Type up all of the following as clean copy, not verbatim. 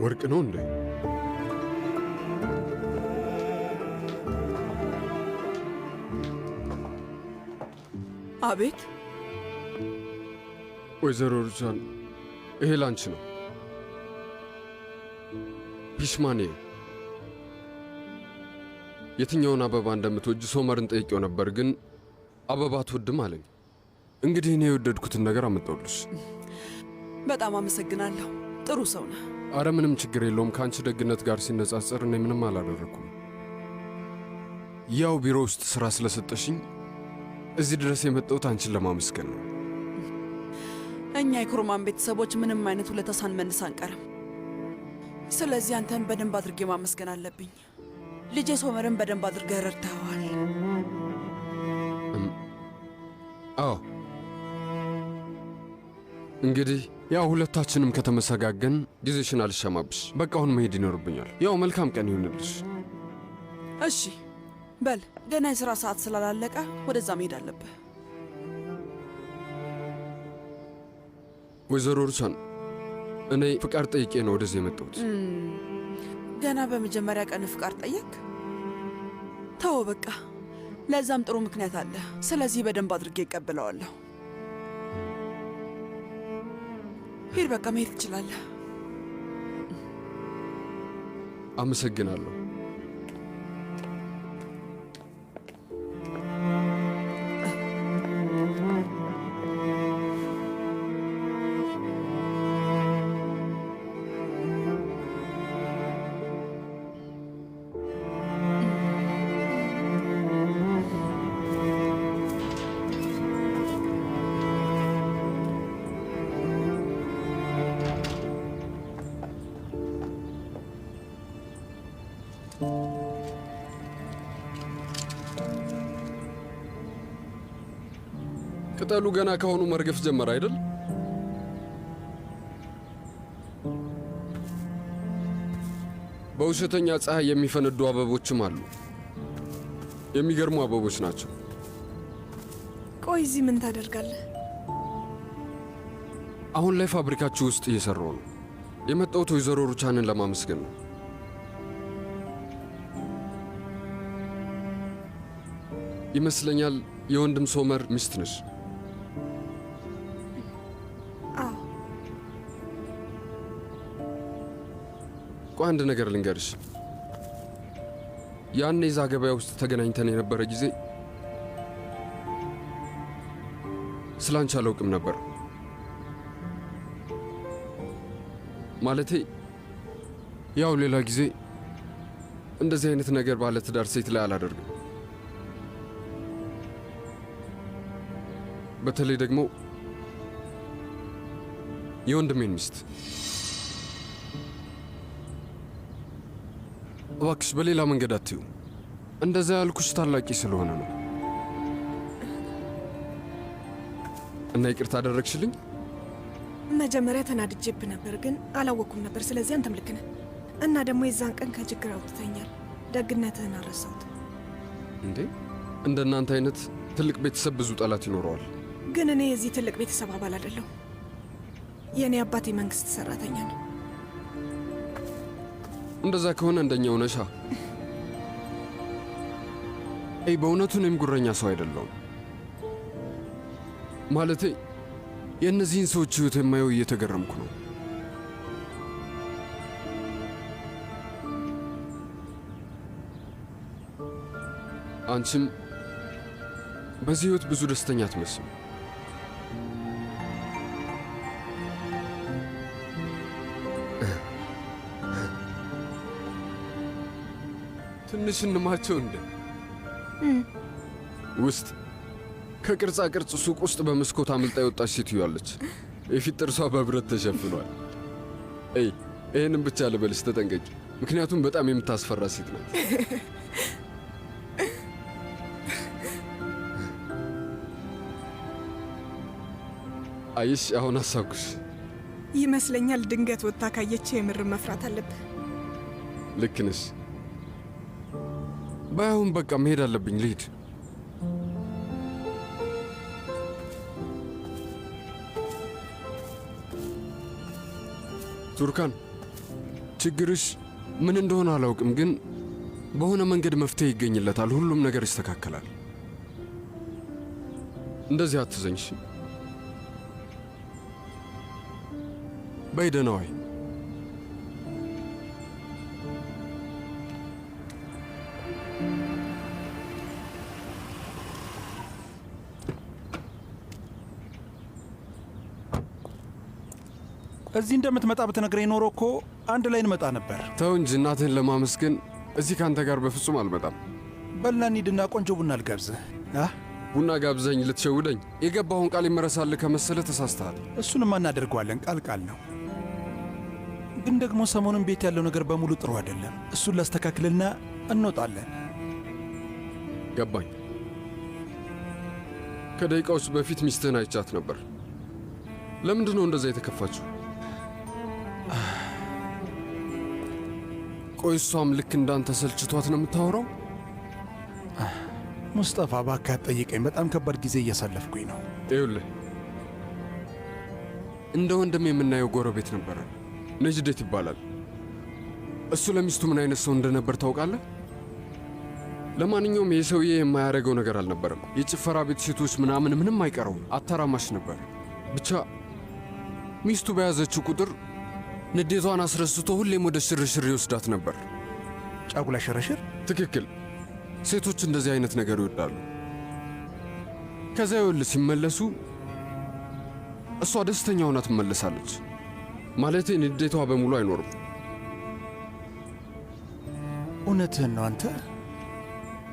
ወርቅ ነው እንዴ? አቤት ወይዘሮ ሩቻን፣ ይሄ ላንቺ ነው። ፒሽማኔ የትኛውን አበባ እንደምትወጅ ሶመርን ጠይቄው ነበር፣ ግን አበባ አትወድም አለኝ። እንግዲህ እኔ የወደድኩትን ነገር አመጣሁልሽ። በጣም አመሰግናለሁ። ጥሩ ሰው ነህ። አረ ምንም ችግር የለውም። ከአንቺ ደግነት ጋር ሲነጻጸር እኔ ምንም አላደረግኩም። ያው ቢሮ ውስጥ ሥራ ስለሰጠሽኝ እዚህ ድረስ የመጣሁት አንቺን ለማመስገን ነው። እኛ የኩርማን ቤተሰቦች ምንም አይነት ውለታ ሳንመልስ አንቀርም። ስለዚህ አንተን በደንብ አድርጌ ማመስገን አለብኝ። ልጄ ሶመርን በደንብ አድርገህ ረድተኸዋል። አዎ እንግዲህ ያው ሁለታችንም ከተመሰጋገን ጊዜሽን አልሻማብሽ። በቃ አሁን መሄድ ይኖርብኛል። ያው መልካም ቀን ይሁንልሽ። እሺ በል፣ ገና የሥራ ሰዓት ስላላለቀ ወደዛ መሄድ አለብህ። ወይዘሮ ሩቻን፣ እኔ ፍቃድ ጠይቄ ነው ወደዚህ የመጣሁት። ገና በመጀመሪያ ቀን ፍቃድ ጠየቅ? ተው በቃ፣ ለዛም ጥሩ ምክንያት አለ። ስለዚህ በደንብ አድርጌ እቀበለዋለሁ። ሂድ በቃ፣ መሄድ ትችላለህ። አመሰግናለሁ። ቅጠሉ ገና ከሆኑ መርገፍ ጀመረ አይደል? በውሸተኛ ፀሐይ የሚፈነዱ አበቦችም አሉ። የሚገርሙ አበቦች ናቸው። ቆይ እዚህ ምን ታደርጋለህ? አሁን ላይ ፋብሪካችሁ ውስጥ እየሰራሁ ነው። የመጣሁት ወይዘሮ ሩቻንን ለማመስገን ነው። ይመስለኛል የወንድም ሶመር ሚስት ነሽ። ቆይ አንድ ነገር ልንገርሽ። ያኔ እዛ ገበያ ውስጥ ተገናኝተን የነበረ ጊዜ ስላንቺ አላውቅም ነበር። ማለቴ ያው ሌላ ጊዜ እንደዚህ አይነት ነገር ባለ ትዳር ሴት ላይ አላደርግም። በተለይ ደግሞ የወንድሜን ሚስት። እባክሽ በሌላ መንገድ አትዩ። እንደዛ ያልኩሽ ታላቂ ስለሆነ ነው። እና ይቅርታ አደረግሽልኝ? መጀመሪያ ተናድጄብህ ነበር፣ ግን አላወኩም ነበር። ስለዚህ አንተም ልክ ነህ። እና ደግሞ የዛን ቀን ከችግር አውጥተኛል። ደግነትህን አልረሳሁትም። እንዴ እንደ እናንተ አይነት ትልቅ ቤተሰብ ብዙ ጠላት ይኖረዋል። ግን እኔ የዚህ ትልቅ ቤተሰብ አባል አይደለሁ። የእኔ አባት የመንግስት ሰራተኛ ነው። እንደዛ ከሆነ እንደኛው ነሻ። በእውነቱ እኔም ጉረኛ ሰው አይደለሁም። ማለቴ የእነዚህን ሰዎች ሕይወት የማየው እየተገረምኩ ነው። አንቺም በዚህ ሕይወት ብዙ ደስተኛ አትመስም። ትንሽ እንማቸው እንደ ውስጥ ከቅርጻ ቅርጽ ሱቅ ውስጥ በመስኮት አምልጣ የወጣች ሴትዮ አለች። የፊት ጥርሷ በብረት ተሸፍኗል። ይህንም ብቻ ልበልሽ፣ ተጠንቀቂ፣ ምክንያቱም በጣም የምታስፈራ ሴት ናት። አይሽ አሁን አሳብኩሽ ይመስለኛል። ድንገት ወጥታ ካየች የምር መፍራት አለብህ። ልክ ነሽ። ባይሆን በቃ መሄድ አለብኝ፣ ልሂድ። ቱርካን፣ ችግርሽ ምን እንደሆነ አላውቅም፣ ግን በሆነ መንገድ መፍትሄ ይገኝለታል። ሁሉም ነገር ይስተካከላል። እንደዚህ አትዘኝሽ። በይ ደህና ዋይ። እዚህ እንደምትመጣ ብትነግረኝ ኖሮ እኮ አንድ ላይ እንመጣ ነበር። ተው እንጂ እናትህን ለማመስገን እዚህ ካንተ ጋር በፍጹም አልመጣም። በልና እንሂድና ቆንጆ ቡና ልጋብዝህ። ቡና ጋብዘኝ ልትሸውደኝ? የገባውን ቃል ይመረሳልህ ከመሰለ ተሳስተሃል። እሱንማ እናደርገዋለን፣ ቃል ነው። ግን ደግሞ ሰሞኑን ቤት ያለው ነገር በሙሉ ጥሩ አይደለም። እሱን ላስተካክልና እንወጣለን። ገባኝ። ከደቂቃዎች በፊት ሚስትህን አይቻት ነበር። ለምንድን ነው እንደዛ የተከፋችው? ቆይ እሷም ልክ እንዳንተ ሰልችቷት ነው የምታወራው? ሙስጠፋ እባክህ አትጠይቀኝ። በጣም ከባድ ጊዜ እያሳለፍኩኝ ነው። ይኸውልህ እንደ ወንድም የምናየው ጎረቤት ነበረ። ነጅዴት ይባላል። እሱ ለሚስቱ ምን አይነት ሰው እንደነበር ታውቃለህ? ለማንኛውም ይህ ሰውዬ የማያደርገው ነገር አልነበረም። የጭፈራ ቤት ሴቶች ምንም አይቀረውም። አታራማሽ ነበር። ብቻ ሚስቱ በያዘችው ቁጥር ንዴቷን አስረስቶ ሁሌም ወደ ሽርሽር ይወስዳት ነበር። ጫጉላ ሽርሽር? ትክክል። ሴቶች እንደዚህ አይነት ነገር ይወዳሉ። ከዚያ ይኸውልህ ሲመለሱ እሷ ደስተኛ ሆና ትመለሳለች። ማለቴ ንዴቷ በሙሉ አይኖርም። እውነትህን ነው አንተ?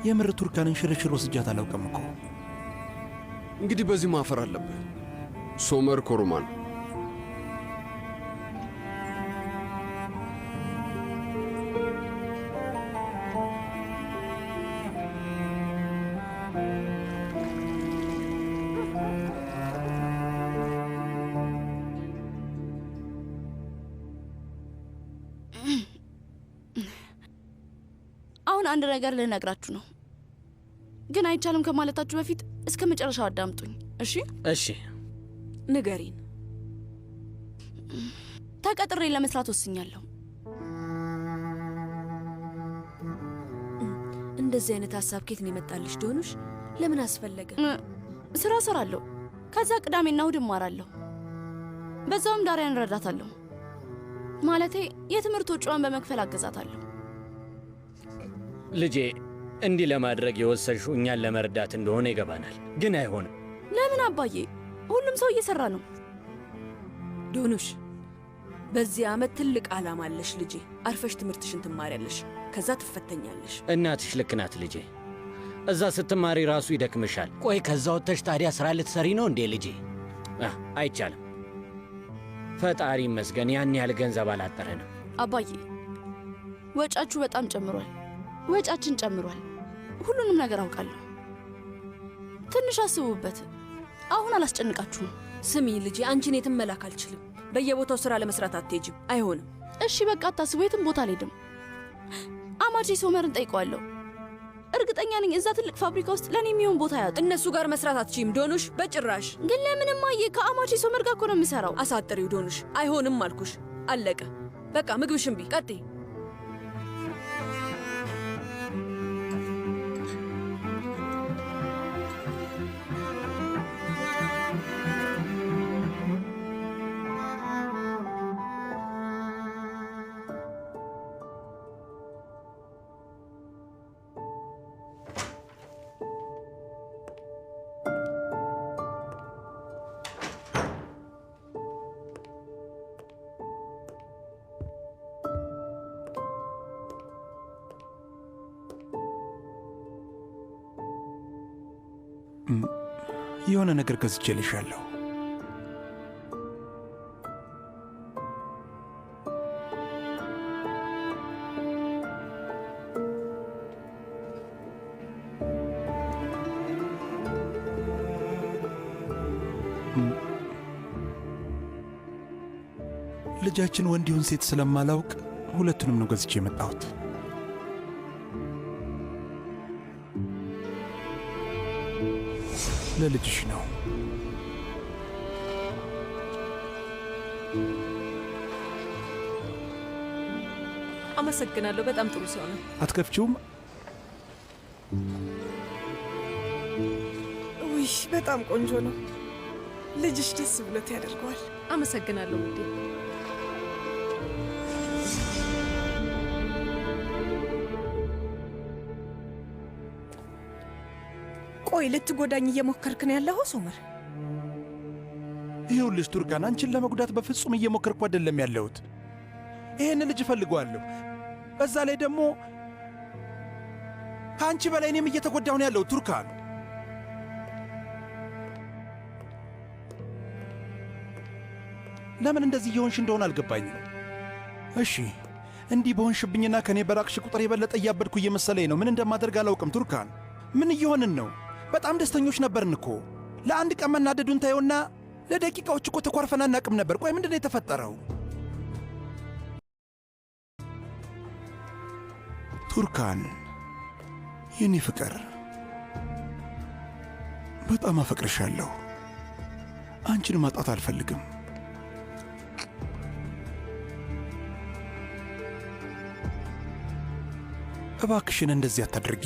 የምር ቱርካንን ሽርሽር ወስጃት አላውቅም እኮ። እንግዲህ በዚህ ማፈር አለብህ። ሶመር ኮርማን አንድ ነገር ልነግራችሁ ነው፣ ግን አይቻልም ከማለታችሁ በፊት እስከ መጨረሻው አዳምጡኝ። እሺ? እሺ፣ ንገሪን። ተቀጥሬ ለመስራት ወስኛለሁ። እንደዚህ አይነት ሀሳብ ከየት ነው የመጣልሽ ዶኑሽ? ለምን አስፈለገ? ስራ እሰራለሁ፣ ከዛ ቅዳሜና እሁድ እማራለሁ፣ በዛውም ዳሪያን እረዳታለሁ። ማለቴ የትምህርት ወጪዋን በመክፈል አገዛታለሁ። ልጄ እንዲህ ለማድረግ የወሰንሽው እኛን ለመርዳት እንደሆነ ይገባናል፣ ግን አይሆንም። ለምን አባዬ? ሁሉም ሰው እየሰራ ነው። ዶኑሽ፣ በዚህ ዓመት ትልቅ ዓላማ አለሽ ልጄ። አርፈሽ ትምህርትሽን ትማሪያለሽ፣ ከዛ ትፈተኛለሽ። እናትሽ ልክ ናት ልጄ። እዛ ስትማሪ ራሱ ይደክምሻል። ቆይ ከዛ ወጥተሽ ታዲያ ሥራ ልትሰሪ ነው እንዴ ልጄ? አይቻልም። ፈጣሪ ይመስገን ያን ያህል ገንዘብ አላጠረንም። አባዬ፣ ወጫችሁ በጣም ጨምሯል። ወጫችን ጨምሯል። ሁሉንም ነገር አውቃለሁ። ትንሽ አስቡበት። አሁን አላስጨንቃችሁም። ስሚ ልጄ፣ አንቺን የትም መላክ አልችልም። በየቦታው ሥራ ለመስራት አትሄጂም። አይሆንም። እሺ በቃ አታስቡ። የትም ቦታ አልሄድም። አማቼ ሶመርን ጠይቀዋለሁ። እርግጠኛ ነኝ እዛ ትልቅ ፋብሪካ ውስጥ ለእኔ የሚሆን ቦታ ያጡ። እነሱ ጋር መስራት አትችይም ዶኑሽ፣ በጭራሽ። ግን ለምንም አየ ከአማቼ ሶመር ጋር እኮ ነው የምሰራው። አሳጥሪው ዶኑሽ። አይሆንም አልኩሽ። አለቀ በቃ። ምግብሽን ቢ ቀጥይ። የሆነ ነገር ገዝቼልሻለሁ። ልጃችን ወንድ ይሁን ሴት ስለማላውቅ ሁለቱንም ነው ገዝቼ የመጣሁት። ለልጅሽ ነው። አመሰግናለሁ። በጣም ጥሩ ሰው ነው። አትከፍቺውም? ውይ በጣም ቆንጆ ነው። ልጅሽ ደስ ብሎት ያደርገዋል። አመሰግናለሁ ውዴ። ቆይ ልትጎዳኝ እየሞከርክ ነው ያለኸው ሶመር? ይኸውልሽ ቱርካን፣ አንቺን ለመጉዳት በፍጹም እየሞከርኩ አይደለም ያለሁት። ይሄን ልጅ እፈልገዋለሁ። በዛ ላይ ደግሞ ከአንቺ በላይ እኔም እየተጎዳሁ ነው ያለሁት ቱርካን። ለምን እንደዚህ እየሆንሽ እንደሆነ አልገባኝም። እሺ እንዲህ በሆንሽብኝና ከእኔ በራቅሽ ቁጥር የበለጠ እያበድኩ እየመሰለኝ ነው። ምን እንደማደርግ አላውቅም ቱርካን። ምን እየሆንን ነው? በጣም ደስተኞች ነበርን እኮ። ለአንድ ቀን መናደዱን ታየውና ለደቂቃዎች እኮ ተኳርፈን አናቅም ነበር። ቆይ ምንድን ነው የተፈጠረው? ቱርካን የኔ ፍቅር፣ በጣም አፈቅርሻለሁ። አንቺን ማጣት አልፈልግም። እባክሽን እንደዚህ አታድርጊ።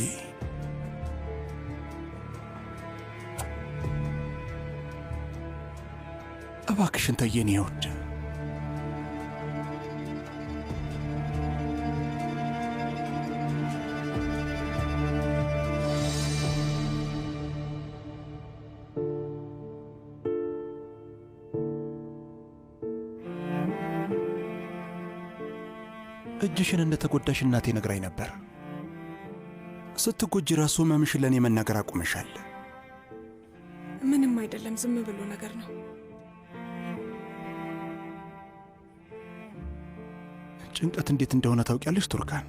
እባክሽን ተየኔ ይወድ። እጅሽን እንደተጎዳሽ እናቴ ነግራኝ ነበር። ስትጎጂ ራሱ ህመምሽን ለእኔ መናገር አቁመሻል። ምንም አይደለም፣ ዝም ብሎ ነገር ነው። ጭንቀት እንዴት እንደሆነ ታውቂያለሽ ቱርካን?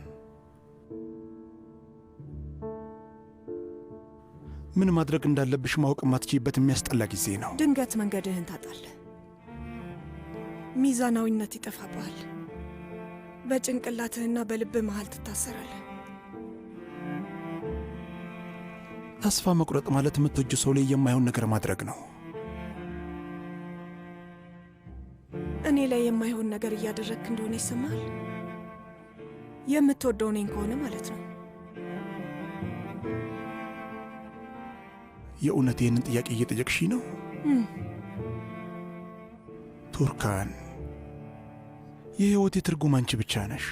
ምን ማድረግ እንዳለብሽ ማወቅ የማትችይበት የሚያስጠላ ጊዜ ነው። ድንገት መንገድህን ታጣለህ። ሚዛናዊነት ይጠፋብሃል። በጭንቅላትህና በልብህ መሃል ትታሰራለህ። ተስፋ መቁረጥ ማለት የምትወጁ ሰው ላይ የማይሆን ነገር ማድረግ ነው። እኔ ላይ የማይሆን ነገር እያደረግክ እንደሆነ ይሰማል። የምትወደው እኔን ከሆነ ማለት ነው። የእውነት ይህንን ጥያቄ እየጠየቅሽ ነው? ቱርካን፣ የሕይወቴ ትርጉም አንቺ ብቻ ነሽ።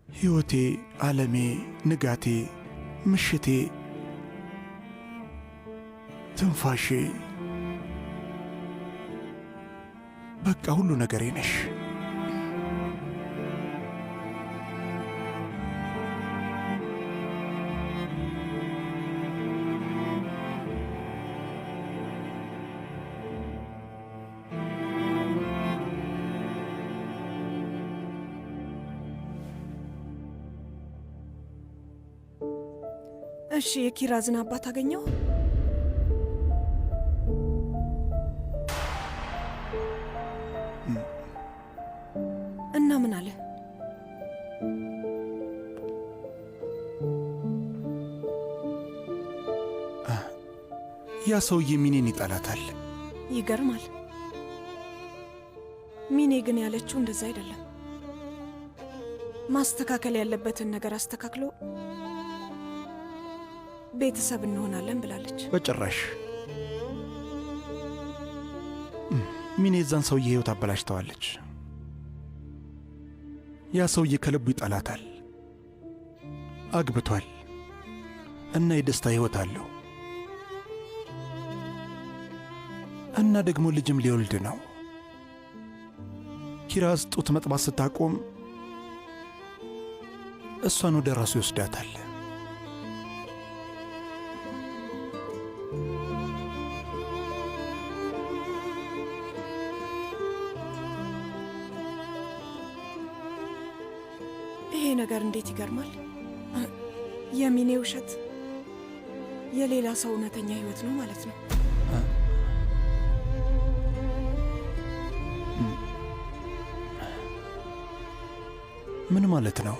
ሕይወቴ፣ ዓለሜ፣ ንጋቴ፣ ምሽቴ፣ ትንፋሼ፣ በቃ ሁሉ ነገሬ ነሽ። እሺ፣ የኪራዝን አባት አገኘው? እና ምን አለ? ያ ሰውዬ ሚኔን ይጠላታል። ይገርማል። ሚኔ ግን ያለችው እንደዛ አይደለም። ማስተካከል ያለበትን ነገር አስተካክሎ ቤተሰብ እንሆናለን ብላለች። በጭራሽ። ሚኔ የዛን ሰውዬ ሕይወት አበላሽተዋለች። ያ ሰውዬ ከልቡ ይጠላታል። አግብቷል እና የደስታ ሕይወት አለው እና ደግሞ ልጅም ሊወልድ ነው። ኪራዝ ጡት መጥባት ስታቆም እሷን ወደ ራሱ ይወስዳታል። ነገር እንዴት ይገርማል! የሚኔ ውሸት የሌላ ሰው እውነተኛ ህይወት ነው ማለት ነው። ምን ማለት ነው?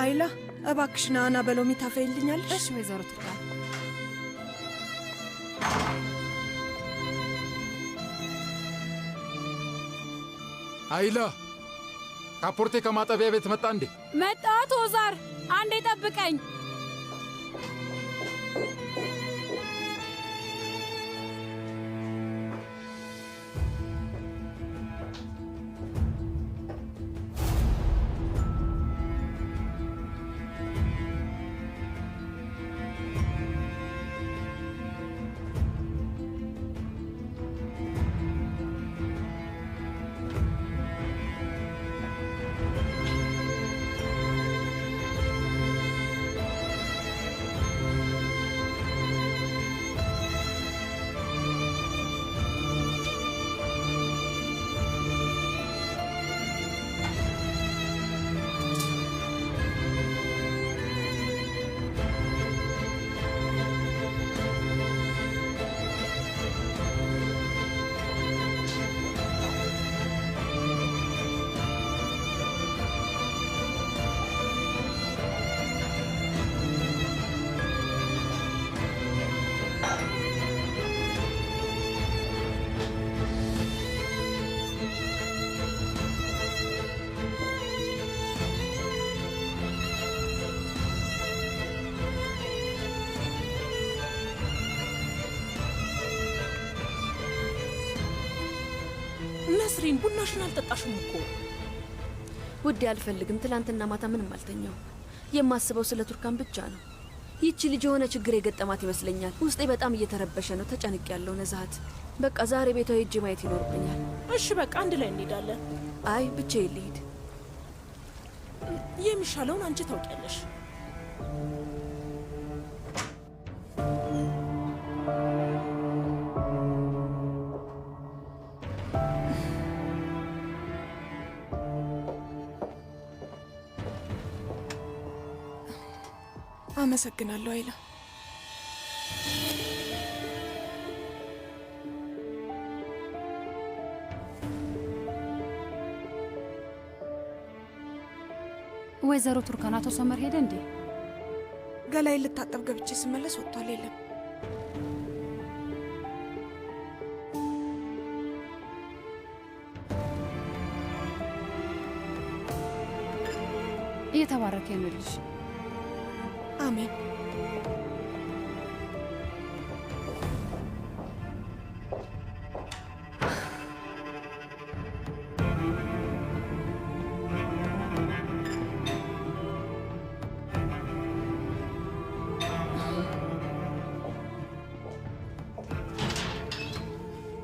አይላ እባክሽ ናና በሎሚ ታፈይልኛለሽ? እሺ ወይዘሮ ቱርካን። አይላ ካፖርቴ ከማጠቢያ ቤት መጣ እንዴ? መጣ ቶዛር፣ አንዴ ጠብቀኝ። ነስሪን ቡናሽን አልጠጣሽም እኮ። ውዴ አልፈልግም። ትላንትና ማታ ምንም አልተኛው። የማስበው ስለ ቱርካን ብቻ ነው። ይቺ ልጅ የሆነ ችግር የገጠማት ይመስለኛል። ውስጤ በጣም እየተረበሸ ነው። ተጨንቅ ያለው ነዛት። በቃ ዛሬ ቤቷ ሄጄ ማየት ይኖርብኛል። እሺ በቃ አንድ ላይ እንሄዳለን። አይ ብቻዬን ልሂድ። የሚሻለውን አንቺ ታውቂያለሽ። አመሰግናለሁ አይላ። ወይዘሮ ቱርካን አቶ ሶመር ሄደ እንዴ? ገላይ ልታጠብ ገብቼ ስመለስ ወጥቷል። የለም እየተባረከ ይኑርልሽ። አሜን።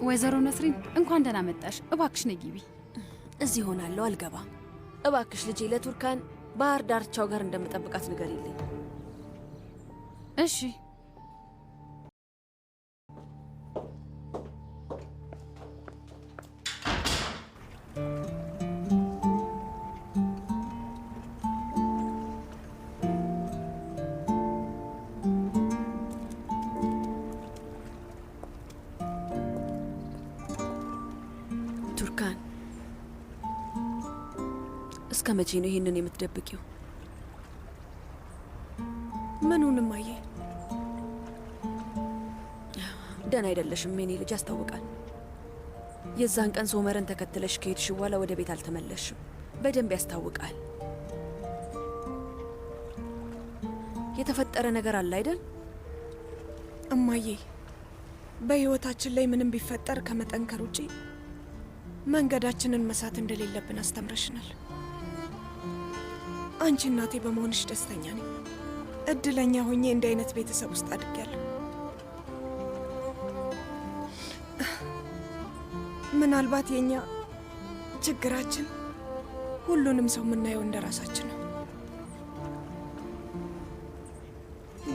ወይዘሮ ነስሪን እንኳን ደህና መጣሽ። እባክሽ ነይ ግቢ። እዚህ ሆናለሁ፣ አልገባም። እባክሽ ልጄ ለቱርካን ባህር ዳርቻው ጋር እንደምጠብቃት ንገሪልኝ። እሺ። ቱርካን እስከ መቼ ነው ይህንን የምትደብቂው? ምኑንም አየ ደህና አይደለሽም የኔ ልጅ፣ ያስታውቃል። የዛን ቀን ሶመርን ተከትለሽ ከሄድሽ በኋላ ወደ ቤት አልተመለስሽም። በደንብ ያስታውቃል። የተፈጠረ ነገር አለ አይደል? እማዬ፣ በህይወታችን ላይ ምንም ቢፈጠር ከመጠንከር ውጪ መንገዳችንን መሳት እንደሌለብን አስተምረሽናል። አንቺ እናቴ በመሆንሽ ደስተኛ ነኝ። እድለኛ ሆኜ እንዲህ አይነት ቤተሰብ ውስጥ አድጌያለሁ። ምናልባት የኛ ችግራችን ሁሉንም ሰው የምናየው እንደ ራሳችን ነው።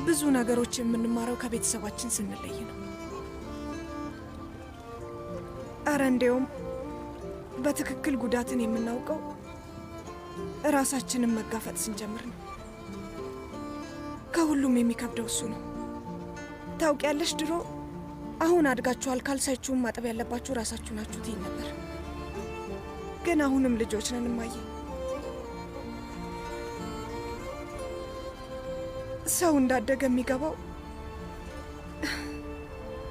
ብዙ ነገሮች የምንማረው ከቤተሰባችን ስንለይ ነው። አረ እንዲያውም በትክክል ጉዳትን የምናውቀው ራሳችንን መጋፈጥ ስንጀምር ነው። ከሁሉም የሚከብደው እሱ ነው። ታውቂያለሽ፣ ድሮ አሁን አድጋችኋል፣ ካልሳችሁን ማጠብ ያለባችሁ ራሳችሁ ናችሁ ትይኝ ነበር። ግን አሁንም ልጆች ነን እማዬ። ሰው እንዳደገ የሚገባው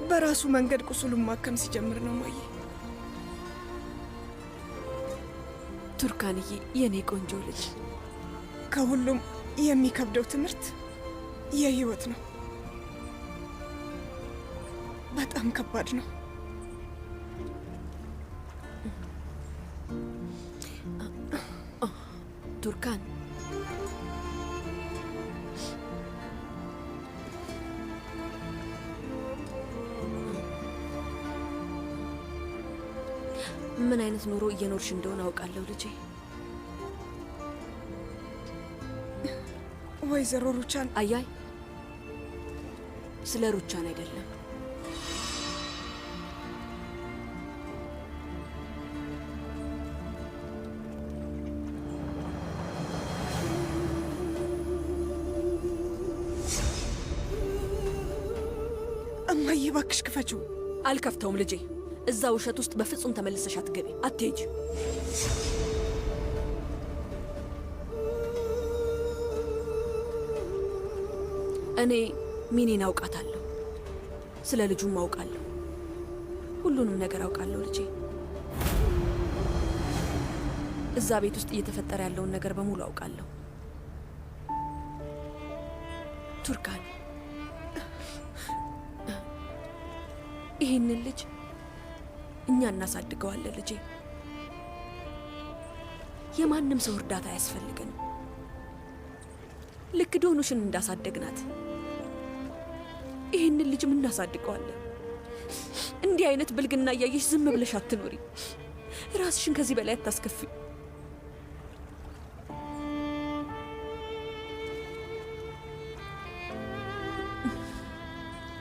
በራሱ መንገድ ቁስሉን ማከም ሲጀምር ነው እማዬ። ቱርካንዬ፣ የኔ ቆንጆ ልጅ፣ ከሁሉም የሚከብደው ትምህርት የህይወት ነው። በጣም ከባድ ነው። ቱርካን፣ ምን አይነት ኑሮ እየኖርሽ እንደሆነ አውቃለሁ ልጄ። ወይዘሮ ሩቻን፣ አያይ፣ ስለ ሩቻን አይደለም። እማዬ እባክሽ ክፈችው። አልከፍተውም ልጄ። እዛ ውሸት ውስጥ በፍጹም ተመልሰሽ አትገቢ፣ አትሄጂ። እኔ ሚኔን አውቃታለሁ፣ ስለ ልጁም አውቃለሁ። ሁሉንም ነገር አውቃለሁ ልጄ። እዛ ቤት ውስጥ እየተፈጠረ ያለውን ነገር በሙሉ አውቃለሁ። ቱርካን፣ ይህንን ልጅ እኛ እናሳድገዋለን ልጄ። የማንም ሰው እርዳታ አያስፈልገንም። ልክ ዶኑሽን እንዳሳደግናት ይህንን ልጅም እናሳድገዋለን። እንዲህ አይነት ብልግና እያየሽ ዝም ብለሽ አትኖሪ። ራስሽን ከዚህ በላይ አታስከፊ።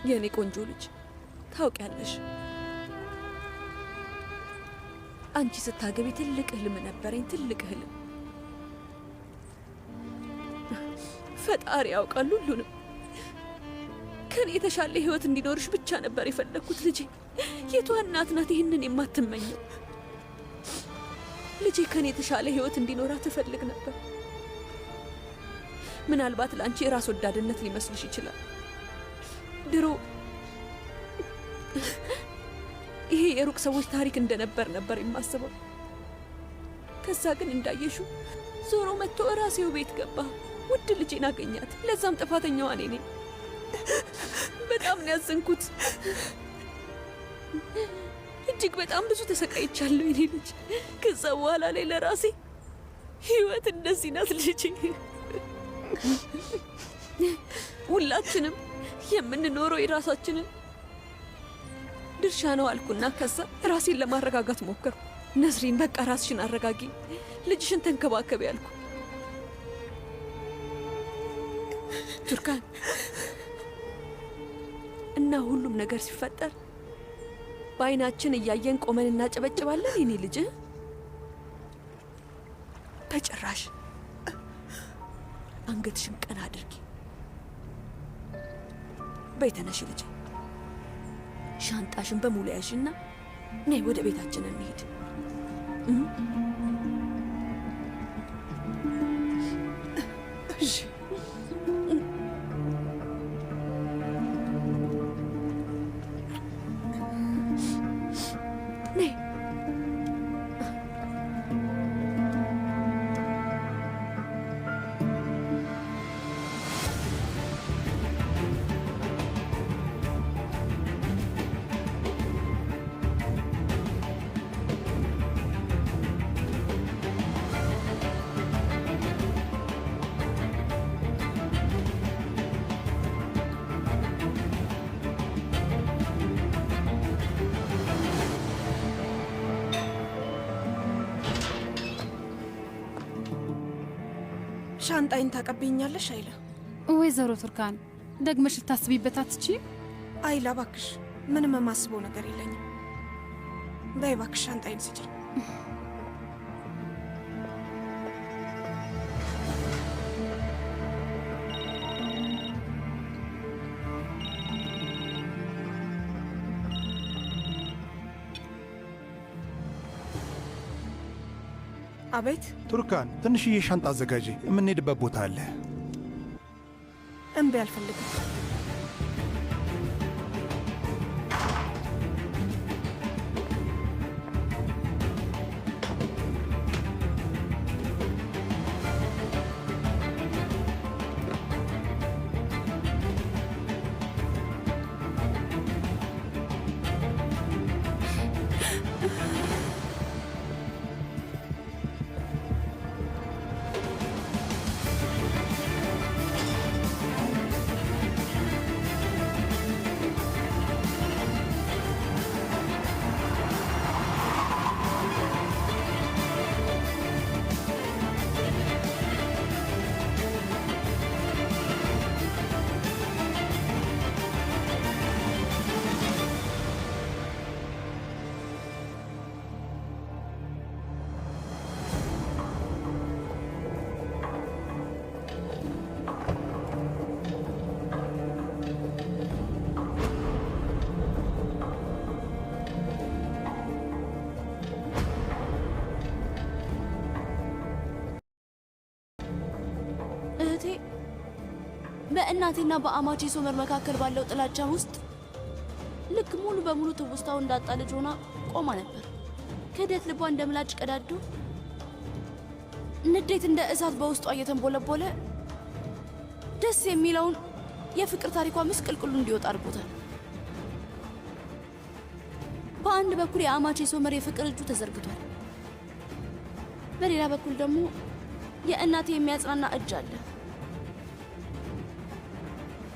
የእኔ ቆንጆ ልጅ፣ ታውቂያለሽ፣ አንቺ ስታገቢ ትልቅ ህልም ነበረኝ፣ ትልቅ ህልም። ፈጣሪ ያውቃል ሁሉንም። ከኔ የተሻለ ህይወት እንዲኖርሽ ብቻ ነበር የፈለግኩት ልጄ። የቷ እናት ናት ይህንን የማትመኘው? ልጄ ከኔ የተሻለ ህይወት እንዲኖራት ትፈልግ ነበር። ምናልባት ለአንቺ የራስ ወዳድነት ሊመስልሽ ይችላል። ድሮ ይሄ የሩቅ ሰዎች ታሪክ እንደነበር ነበር የማስበው። ከዛ ግን እንዳየሽው ዞሮ መጥቶ እራሴው ቤት ገባ። ውድ ልጄን አገኛት። ለዛም ጥፋተኛዋ እኔ ነኝ። በጣም ነው ያዘንኩት። እጅግ በጣም ብዙ ተሰቃይቻለሁ የኔ ልጅ። ከዛ በኋላ ላይ ለራሴ ህይወት እንደዚህ ናት ልጄ። ሁላችንም የምንኖረው የራሳችንን ድርሻ ነው አልኩና ከዛ ራሴን ለማረጋጋት ሞከርኩ። ነስሪን በቃ ራስሽን አረጋጊ፣ ልጅሽን ተንከባከቢ ያልኩ። ቱርካን እና ሁሉም ነገር ሲፈጠር በአይናችን እያየን ቆመን እናጨበጭባለን የኔ ልጅ? በጭራሽ። አንገትሽን ቀና አድርጊ። በይ ተነሽ ልጄ። ሻንጣሽን በሙሉ ያዥና ነይ ወደ ቤታችን እንሂድ። እሺ። ነይ። ሻንጣይን ታቀብኛለሽ አይላ? ወይዘሮ ቱርካን ደግመሽ ልታስቢበት አትችይም? አይላ ባክሽ፣ ምንም የማስበው ነገር የለኝም። በይ ባክሽ ሻንጣይን ስጪኝ። አቤት። ቱርካን ትንሽዬ ሻንጣ አዘጋጂ፣ የምንሄድበት ቦታ አለ። እምቢ አልፈልግም። በእናቴና በአማቼ ሶመር መካከል ባለው ጥላቻ ውስጥ ልክ ሙሉ በሙሉ ትውስታው እንዳጣ ልጅ ሆና ቆማ ነበር። ክህደት ልቧ እንደ ምላጭ ቀዳዶ፣ ንዴት እንደ እሳት በውስጧ እየተንቦለቦለ ደስ የሚለውን የፍቅር ታሪኳ ምስቅልቅሉ እንዲወጣ አድርጎታል። በአንድ በኩል የአማቼ ሶመር የፍቅር እጁ ተዘርግቷል፣ በሌላ በኩል ደግሞ የእናቴ የሚያጽናና እጅ አለ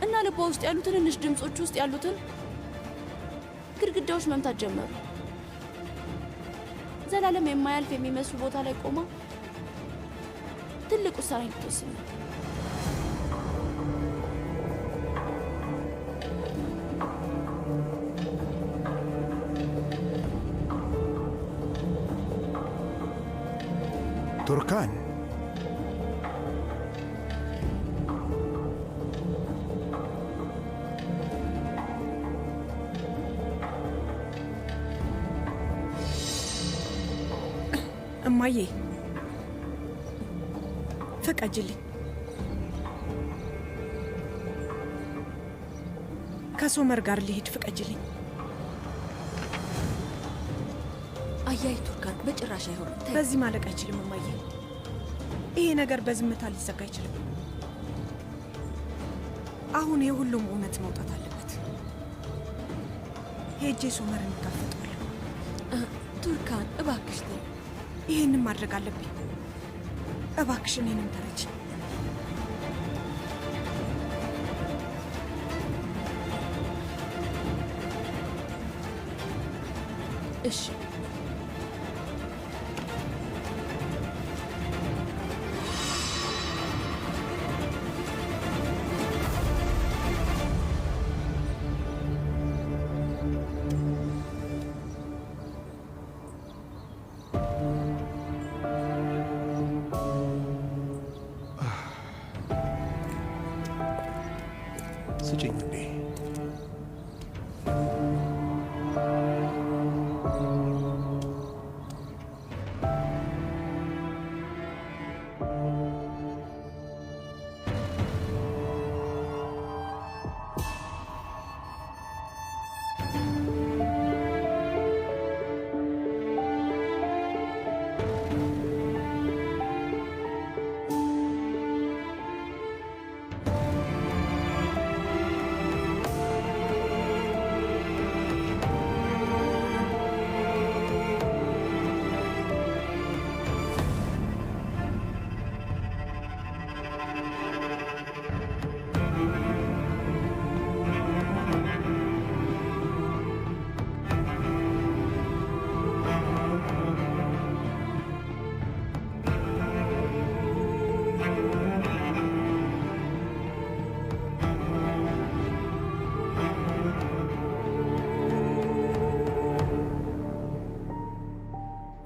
እና ልቧ ውስጥ ያሉ ትንንሽ ድምጾች ውስጥ ያሉትን ግድግዳዎች መምታት ጀመሩ። ዘላለም የማያልፍ የሚመስሉ ቦታ ላይ ቆማ ትልቅ ውሳኔ ልትወስን ነው። ቱርካን እማዬ ፍቀጅልኝ። ከሶመር ጋር ልሄድ ፍቀጅልኝ። አያይ ቱርካን፣ በጭራሽ አይሆንም። በዚህ ማለቅ አይችልም እማዬ። ይሄ ነገር በዝምታ ሊዘጋ አይችልም። አሁን የሁሉም እውነት መውጣት አለበት። ሄጄ ሶመርን እጋፈጠዋለሁ። ቱርካን እባክሽ ተይ። ይህንን ማድረግ አለብኝ። እባክሽ እኔንም ተረጂ። እሺ ስጭኝ እንዴ።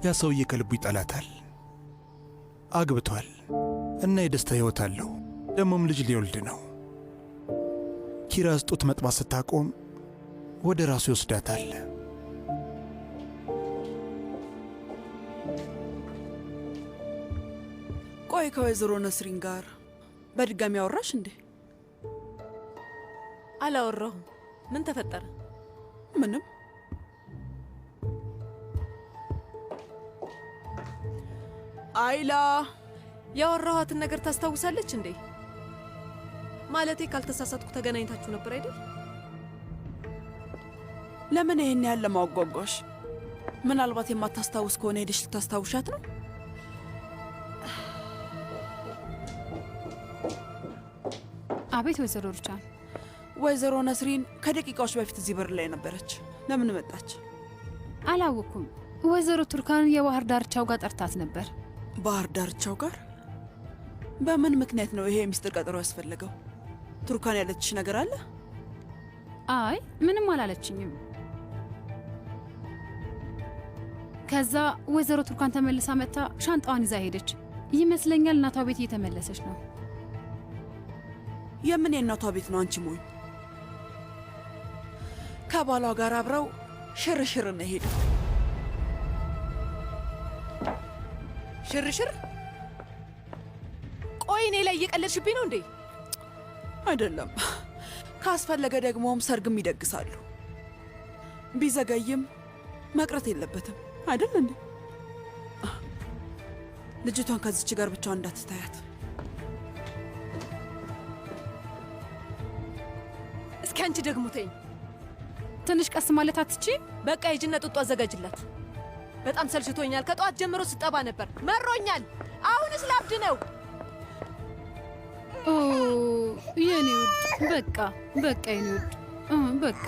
ያ ሰውዬ ከልቡ ይጠላታል። አግብቷል እና የደስታ ሕይወት አለው። ደሞም ልጅ ሊወልድ ነው። ኪራዝ ጡት መጥባት ስታቆም ወደ ራሱ ይወስዳታል። ቆይ ከወይዘሮ ነስሪን ጋር በድጋሚ አወራሽ እንዴ? አላወራሁም። ምን ተፈጠረ? ምንም። አይላ ያወራኋትን ነገር ታስታውሳለች እንዴ? ማለቴ ካልተሳሳትኩ ተገናኝታችሁ ነበር አይደል? ለምን ይሄን ያህል ለማጓጓሽ? ምናልባት የማታስታውስ ከሆነ ሄደሽ ልታስታውሻት ነው? አቤት ወይዘሮ ሩቻን። ወይዘሮ ነስሪን ከደቂቃዎች በፊት እዚህ በር ላይ ነበረች። ለምን መጣች? አላወኩም። ወይዘሮ ቱርካን የባህር ዳርቻው ጋር ጠርታት ነበር። ባህር ዳርቻው ጋር? በምን ምክንያት ነው ይሄ የሚስጥር ቀጠሮ ያስፈለገው? ቱርካን ያለችሽ ነገር አለ? አይ ምንም አላለችኝም። ከዛ ወይዘሮ ቱርካን ተመልሳ መጥታ ሻንጣዋን ይዛ ሄደች ይመስለኛል። እናቷ ቤት እየተመለሰች ነው። የምን የእናቷ ቤት ነው? አንቺ ሞኝ! ከባሏ ጋር አብረው ሽርሽር ነው ሄዱ። ሽርሽር? ቆይ እኔ ላይ እየቀለድሽብኝ ነው እንዴ? አይደለም። ካስፈለገ ደግሞም ሰርግም ይደግሳሉ። ቢዘገይም መቅረት የለበትም አይደል እንዴ? ልጅቷን ከዚች ጋር ብቻዋን እንዳትታያት። እስኪ አንቺ ደግሞ ተይኝ። ትንሽ ቀስ ማለት አትቺ? በቃ ሂጂና ጡጦ አዘጋጅላት። በጣም ሰልችቶኛል። ከጠዋት ጀምሮ ስጠባ ነበር። መሮኛል። አሁንስ ላብድ ነው። ኦ የኔ ውድ፣ በቃ በቃ የኔ ውድ፣ በቃ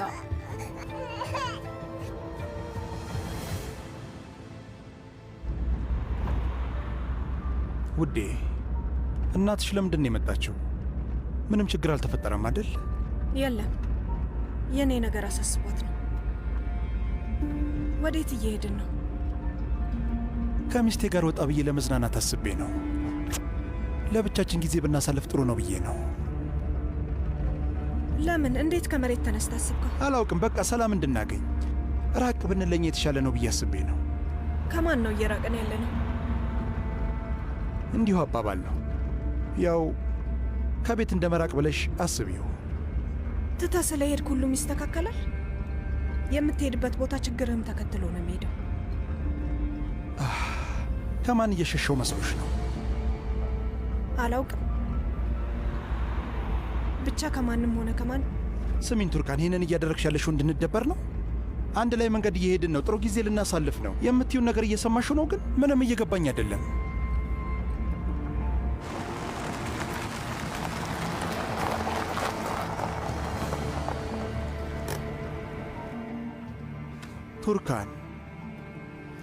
ውዴ። እናትሽ ለምንድን ነው የመጣችው? ምንም ችግር አልተፈጠረም አይደል? የለም፣ የኔ ነገር አሳስቧት ነው። ወዴት እየሄድን ነው? ከሚስቴ ጋር ወጣ ብዬ ለመዝናናት አስቤ ነው። ለብቻችን ጊዜ ብናሳልፍ ጥሩ ነው ብዬ ነው። ለምን? እንዴት ከመሬት ተነስታ አስብከው? አላውቅም። በቃ ሰላም እንድናገኝ ራቅ ብንለኝ የተሻለ ነው ብዬ አስቤ ነው። ከማን ነው እየራቅን ያለ ነው? እንዲሁ አባባል ነው። ያው ከቤት እንደ መራቅ ብለሽ አስቢው። ትታ ስለ ሄድክ ሁሉም ይስተካከላል። የምትሄድበት ቦታ ችግርህም ተከትሎ ነው የሚሄደው። ከማን እየሸሸው መስሎሽ ነው? አላውቅም። ብቻ ከማንም ሆነ ከማን ስሚን ቱርካን፣ ይህንን እያደረግሽ ያለሽው እንድንደበር ነው? አንድ ላይ መንገድ እየሄድን ነው፣ ጥሩ ጊዜ ልናሳልፍ ነው። የምትዩን ነገር እየሰማሽ ነው? ግን ምንም እየገባኝ አይደለም። ቱርካን፣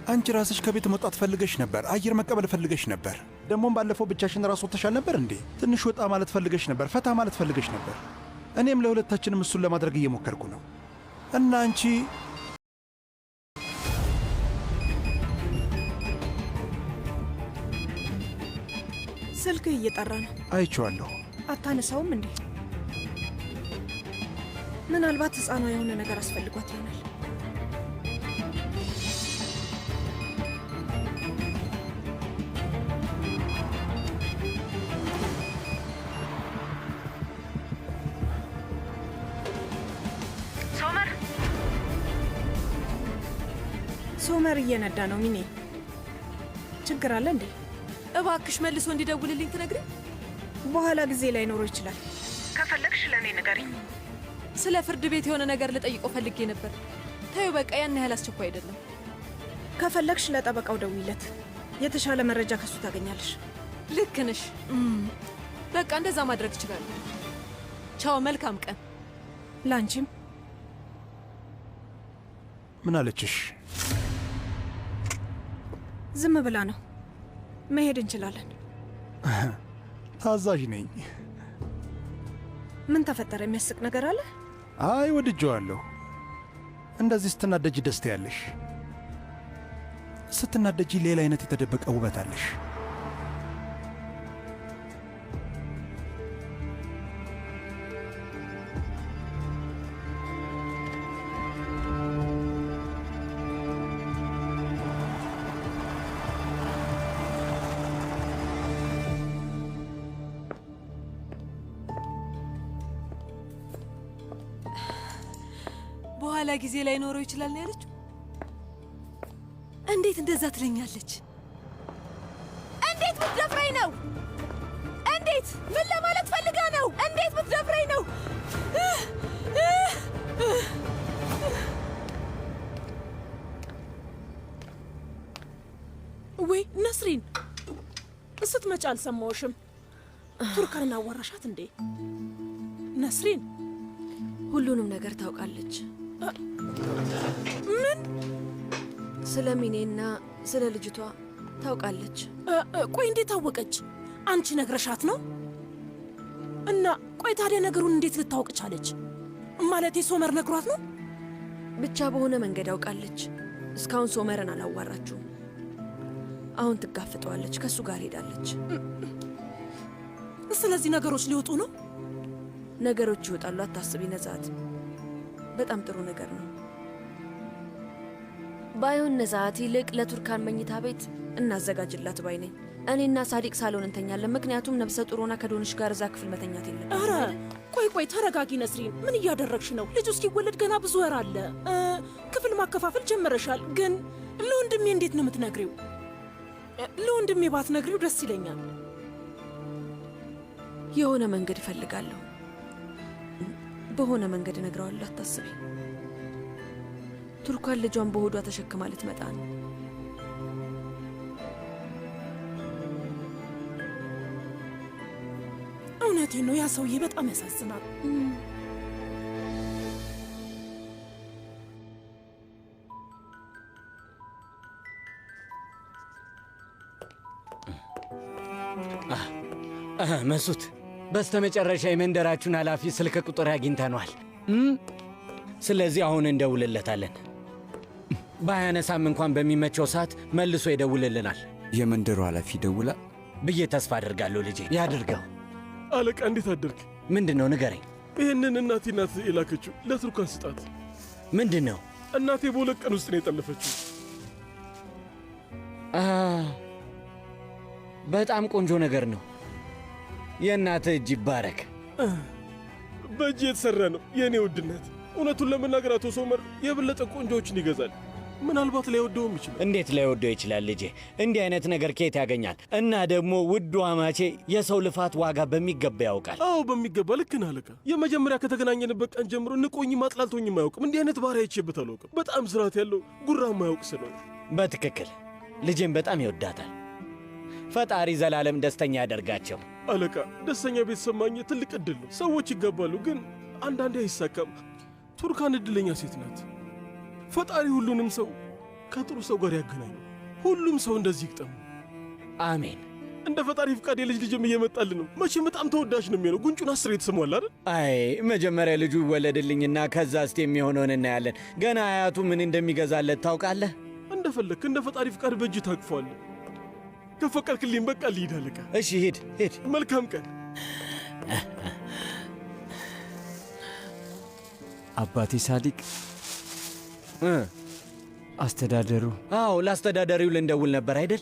አንቺ ራስሽ ከቤት መውጣት ፈልገሽ ነበር፣ አየር መቀበል ፈልገሽ ነበር። ደግሞም ባለፈው ብቻሽን ራስ ወጥተሻል ነበር እንዴ? ትንሽ ወጣ ማለት ፈልገሽ ነበር፣ ፈታ ማለት ፈልገሽ ነበር። እኔም ለሁለታችንም እሱን ለማድረግ እየሞከርኩ ነው። እና አንቺ ስልክህ እየጠራ ነው። አይቼዋለሁ። አታነሳውም እንዴ? ምናልባት ሕፃኗ የሆነ ነገር አስፈልጓት ይሆናል። ሶመር እየነዳ ነው። ሚኔ ችግር አለ እንዴ? እባክሽ መልሶ እንዲደውልልኝ ትነግሪኝ? በኋላ ጊዜ ላይኖረው ይችላል። ከፈለግሽ ለእኔ ንገሪኝ። ስለ ፍርድ ቤት የሆነ ነገር ልጠይቀው ፈልጌ ነበር። ታዩ በቃ ያን ያህል አስቸኳይ አይደለም። ከፈለግሽ ለጠበቃው ደውይለት፣ የተሻለ መረጃ ከሱ ታገኛለሽ። ልክ ነሽ። በቃ እንደዛ ማድረግ እችላለሁ። ቻው፣ መልካም ቀን። ላንቺም። ምን አለችሽ? ዝም ብላ ነው። መሄድ እንችላለን። ታዛዥ ነኝ። ምን ተፈጠረ? የሚያስቅ ነገር አለ? አይ ወድጄዋለሁ። እንደዚህ ስትናደጂ ደስታ ያለሽ፣ ስትናደጂ ሌላ አይነት የተደበቀ ውበት አለሽ። በኋላ ጊዜ ላይ ኖረው ይችላል ነው ያለችው። እንዴት እንደዛ ትለኛለች? እንዴት ብትደፍረኝ ነው? እንዴት? ምን ለማለት ፈልጋ ነው? እንዴት ብትደፍረኝ ነው? ወይ ነስሪን፣ ስትመጪ አልሰማሁሽም። ቱርካን አዋራሻት እንዴ? ነስሪን ሁሉንም ነገር ታውቃለች። ምን? ስለ ሚኔና ስለ ልጅቷ ታውቃለች። ቆይ እንዴት ታወቀች? አንቺ ነግረሻት ነው? እና ቆይ ታዲያ ነገሩን እንዴት ልታውቅ ቻለች? ማለቴ ሶመር ነግሯት ነው? ብቻ በሆነ መንገድ አውቃለች። እስካሁን ሶመርን አላዋራችሁም። አሁን ትጋፍጠዋለች፣ ከእሱ ጋር ሄዳለች። ስለዚህ ነገሮች ሊወጡ ነው? ነገሮች ይወጣሉ፣ አታስቢ ነዛት። በጣም ጥሩ ነገር ነው። ባይሆን ነዛት፣ ይልቅ ለቱርካን መኝታ ቤት እናዘጋጅላት ባይ ነኝ። እኔና ሳዲቅ ሳሎን እንተኛለን፣ ምክንያቱም ነብሰ ጡር ሆና ከዶንሽ ጋር እዛ ክፍል መተኛት የለም። ኧረ ቆይ ተረጋጊ ነስሪን፣ ምን እያደረግሽ ነው? ልጁ እስኪወለድ ገና ብዙ ወር አለ። ክፍል ማከፋፈል ጀመረሻል፣ ግን ለወንድሜ እንዴት ነው የምትነግሪው? ለወንድሜ ባትነግሪው ደስ ይለኛል። የሆነ መንገድ እፈልጋለሁ። በሆነ መንገድ እነግረዋለሁ፣ አታስቢ። ቱርካን ልጇን በሆዷ ተሸክማ ልትመጣ ነው። እውነቴን ነው። ያ ሰውዬ በጣም ያሳዝናል። መሱት፣ በስተመጨረሻ የመንደራችሁን ኃላፊ ስልክ ቁጥር አግኝተነዋል። ስለዚህ አሁን እንደውልለታለን። ባያነሳም እንኳን በሚመቸው ሰዓት መልሶ ይደውልልናል። የመንደሩ ኃላፊ ደውላ ብዬ ተስፋ አድርጋለሁ። ልጄ ያድርገው። አለቃ እንዴት አደርግ? ምንድን ነው ንገረኝ። ይህንን እናቴ ናት የላከችው። ለቱርካን ስጣት። ምንድን ነው? እናቴ በሁለት ቀን ውስጥ ነው የጠለፈችው። በጣም ቆንጆ ነገር ነው። የእናትህ እጅ ይባረክ። በእጅ የተሠራ ነው የእኔ ውድነት። እውነቱን ለመናገር አቶ ሶመር የበለጠ ቆንጆዎችን ይገዛል። ምናልባት ላይወደውም ይችላል። እንዴት ላይወደው ይችላል ልጄ? እንዲህ አይነት ነገር ከየት ያገኛል? እና ደግሞ ውዱ አማቼ የሰው ልፋት ዋጋ በሚገባ ያውቃል። አዎ በሚገባ ልክ ነህ አለቃ። የመጀመሪያ ከተገናኘንበት ቀን ጀምሮ ንቆኝም አጥላልቶኝም አያውቅም። እንዲህ አይነት ባህሪ አይቼበት አላውቅም። በጣም ስርዓት ያለው ጉራ ማያውቅ ስለሆነ። በትክክል ልጄን በጣም ይወዳታል። ፈጣሪ ዘላለም ደስተኛ ያደርጋቸው። አለቃ ደስተኛ ቤተሰብ ማግኘት ትልቅ ዕድል ነው። ሰዎች ይጋባሉ፣ ግን አንዳንዴ አይሳካም። ቱርካን ዕድለኛ ሴት ናት። ፈጣሪ ሁሉንም ሰው ከጥሩ ሰው ጋር ያገናኙ። ሁሉም ሰው እንደዚህ ይግጠሙ። አሜን። እንደ ፈጣሪ ፍቃድ የልጅ ልጅም እየመጣልን ነው። መቼም በጣም ተወዳጅ ነው የሚሆነው። ጉንጩን 10 የተሰሟል አይደል? አይ መጀመሪያ ልጁ ይወለድልኝና ከዛ እስቲ የሚሆነውን እናያለን። ገና አያቱ ምን እንደሚገዛለት ታውቃለህ? እንደፈለክ እንደ ፈጣሪ ፍቃድ በእጅ ታቅፏለህ። ከፈቀድክልኝ በቃ ልሂድ አለቃ። እሺ ሂድ ሂድ። መልካም ቀን አባቴ ሳዲቅ። አስተዳደሩ? አዎ ለአስተዳዳሪው ልንደውል ነበር አይደል?